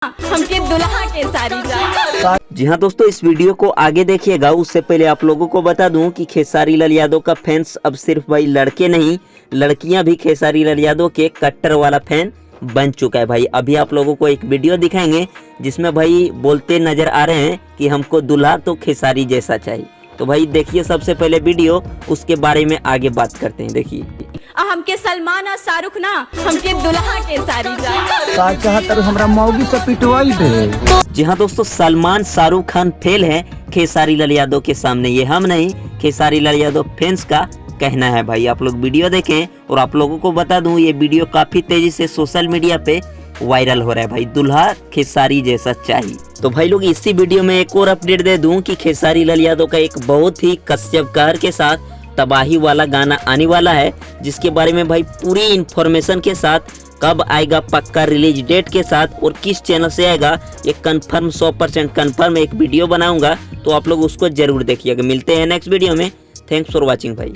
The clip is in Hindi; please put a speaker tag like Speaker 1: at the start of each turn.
Speaker 1: हमके दुल्हा के सारी
Speaker 2: जी हाँ दोस्तों, इस वीडियो को आगे देखिएगा। उससे पहले आप लोगों को बता दूं कि खेसारी लाल यादव का फैंस अब सिर्फ भाई लड़के नहीं, लड़कियां भी खेसारी लाल यादव के कट्टर वाला फैन बन चुका है भाई। अभी आप लोगों को एक वीडियो दिखाएंगे जिसमें भाई बोलते नजर आ रहे हैं कि हमको दूल्हा तो खेसारी जैसा चाहिए। तो भाई देखिए सबसे पहले वीडियो, उसके बारे में आगे बात करते हैं। देखिए
Speaker 1: हमके सलमान और शाहरुख ना हमके दुल्हा के सारी
Speaker 3: हमरा मौगी से पिटवाई दे।
Speaker 2: जी हाँ दोस्तों, सलमान शाहरुख खान फेल है खेसारी लाल यादव के सामने। ये हम नहीं, खेसारी लाल यादव फैंस का कहना है भाई। आप लोग वीडियो देखें और आप लोगों को बता दूं ये वीडियो काफी तेजी से सोशल मीडिया पे वायरल हो रहा है भाई। दूल्हा खेसारी जैसा चाहिए। तो भाई लोग इसी वीडियो में एक और अपडेट दे दूं कि खेसारी लाल यादव का एक बहुत ही कश्यप कहर के साथ तबाही वाला गाना आने वाला है, जिसके बारे में भाई पूरी इंफॉर्मेशन के साथ, कब आएगा, पक्का रिलीज डेट के साथ और किस चैनल से आएगा, ये कंफर्म 100% कंफर्म एक वीडियो बनाऊंगा। तो आप लोग उसको जरूर देखिएगा। मिलते हैं नेक्स्ट वीडियो में। थैंक्स फॉर वॉचिंग भाई।